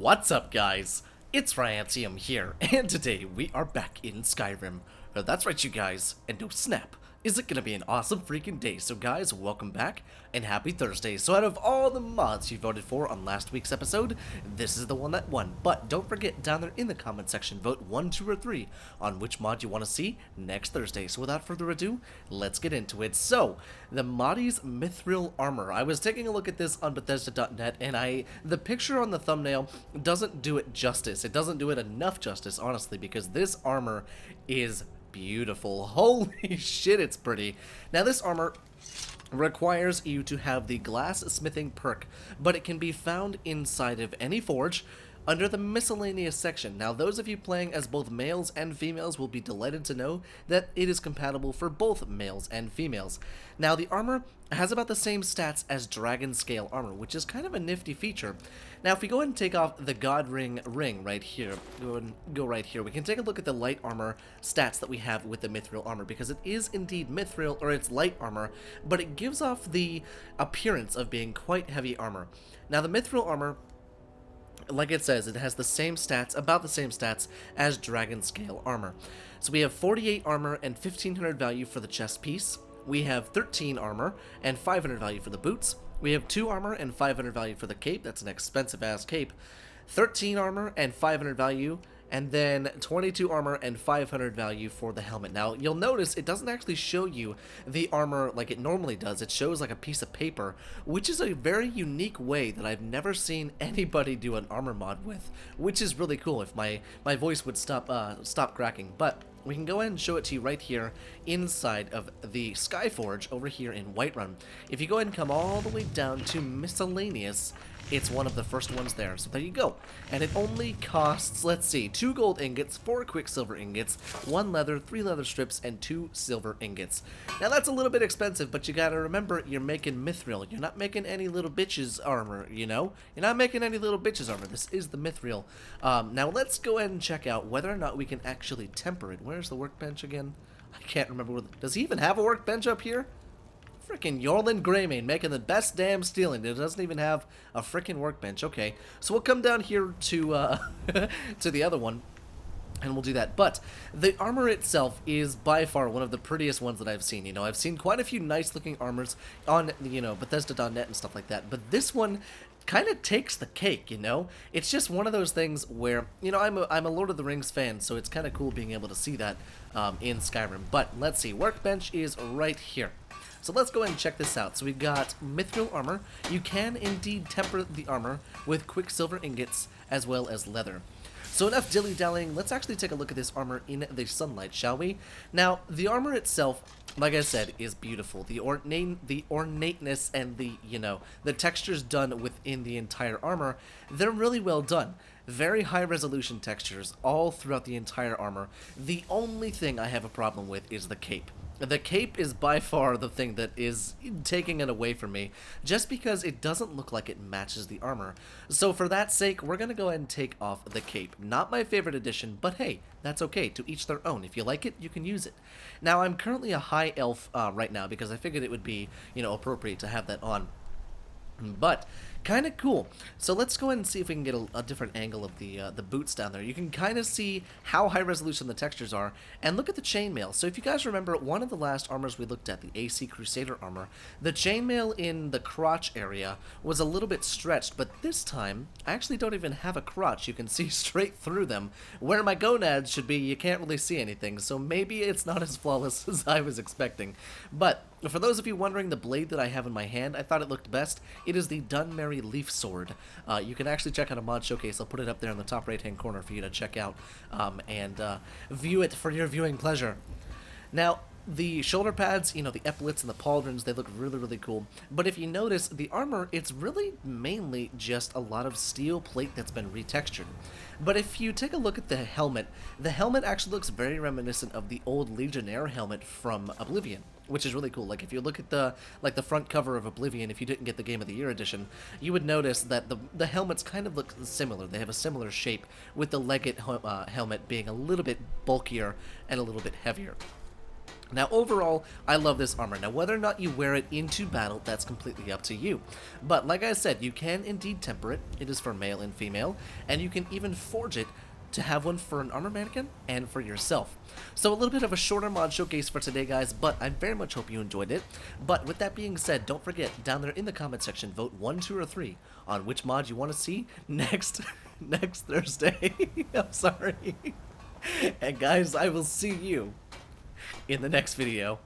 What's up, guys? It's Ryantium here, and today we are back in Skyrim. That's right, you guys, and no snap. Is it gonna be an awesome freaking day? So guys, welcome back, and happy Thursday. So out of all the mods you voted for on last week's episode, this is the one that won. But don't forget, down there in the comment section, vote 1, 2, or 3 on which mod you want to see next Thursday. So without further ado, let's get into it. So, the MATY'S Mithril Armor. I was taking a look at this on Bethesda.net, and the picture on the thumbnail doesn't do it justice. It doesn't do it enough justice, honestly, because this armor is beautiful. Holy shit, it's pretty. Now, this armor requires you to have the glass smithing perk, but it can be found inside of any forge under the miscellaneous section. Now, those of you playing as both males and females will be delighted to know that it is compatible for both males and females. Now, the armor has about the same stats as dragon scale armor, which is kind of a nifty feature. Now, if we go ahead and take off the God ring right here, go right here, we can take a look at the light armor stats that we have with the Mithril Armor, because it is indeed Mithril, or it's light armor, but it gives off the appearance of being quite heavy armor. Now, the Mithril Armor, like it says, it has the same stats, about the same stats as dragon scale armor. So we have 48 armor and 1500 value for the chest piece. We have 13 armor and 500 value for the boots. We have 2 armor and 500 value for the cape. That's an expensive ass cape. 13 armor and 500 value, and then 22 armor and 500 value for the helmet. Now, you'll notice it doesn't actually show you the armor like it normally does. It shows like a piece of paper, which is a very unique way that I've never seen anybody do an armor mod with, which is really cool. If my voice would stop cracking. But we can go ahead and show it to you right here inside of the Skyforge over here in Whiterun. If you go ahead and come all the way down to miscellaneous, it's one of the first ones there. So there you go. And it only costs, let's see, 2 gold ingots, 4 quicksilver ingots, 1 leather, 3 leather strips, and 2 silver ingots. Now that's a little bit expensive, but you gotta remember, you're making mithril. You're not making any little bitches armor, you know? You're not making any little bitches armor. This is the mithril. Now let's go ahead and check out whether or not we can actually temper it. Where's the workbench again? I can't remember. Does he even have a workbench up here? Frickin' Yorlin Greymane making the best damn steel, and it doesn't even have a frickin' workbench. Okay, so we'll come down here to to the other one, and we'll do that. But the armor itself is by far one of the prettiest ones that I've seen. You know, I've seen quite a few nice looking armors on, you know, Bethesda.net and stuff like that, but this one kind of takes the cake, you know? It's just one of those things where, you know, I'm a Lord of the Rings fan, so it's kind of cool being able to see that in Skyrim. But let's see, workbench is right here. So let's go ahead and check this out. So we've got Mithril Armor. You can indeed temper the armor with quicksilver ingots as well as leather. So enough dilly-dallying, let's actually take a look at this armor in the sunlight, shall we? Now, the armor itself, like I said, is beautiful. The ornateness and the, you know, the textures done within the entire armor, they're really well done. Very high resolution textures all throughout the entire armor. The only thing I have a problem with is the cape. The cape is by far the thing that is taking it away from me, just because it doesn't look like it matches the armor. So for that sake, we're going to go ahead and take off the cape. Not my favorite addition, but hey, that's okay, to each their own. If you like it, you can use it. Now, I'm currently a high elf right now, because I figured it would be, you know, appropriate to have that on. But kind of cool. So let's go ahead and see if we can get a different angle of the boots down there. You can kind of see how high resolution the textures are, and look at the chainmail. So if you guys remember, one of the last armors we looked at, the AC Crusader armor, the chainmail in the crotch area was a little bit stretched, but this time I actually don't even have a crotch. You can see straight through them. Where my gonads should be, you can't really see anything, so maybe it's not as flawless as I was expecting. But for those of you wondering, the blade that I have in my hand, I thought it looked best. It is the Dunmurry Leaf Sword. You can actually check out a mod showcase. I'll put it up there in the top right-hand corner for you to check out and view it for your viewing pleasure. Now, the shoulder pads, you know, the epaulets and the pauldrons, they look really, really cool. But if you notice, the armor, it's really mainly just a lot of steel plate that's been retextured. But if you take a look at the helmet actually looks very reminiscent of the old Legionnaire helmet from Oblivion, which is really cool. Like, if you look at the front cover of Oblivion, if you didn't get the Game of the Year edition, you would notice that the helmets kind of look similar. They have a similar shape, with the Legate helmet being a little bit bulkier and a little bit heavier. Now, overall, I love this armor. Now, whether or not you wear it into battle, that's completely up to you. But, like I said, you can indeed temper it. It is for male and female, and you can even forge it to have one for an armor mannequin and for yourself. So a little bit of a shorter mod showcase for today, guys, but I very much hope you enjoyed it. But with that being said, don't forget, down there in the comment section, vote 1, 2, or 3 on which mod you want to see next Thursday. I'm sorry. And guys, I will see you in the next video.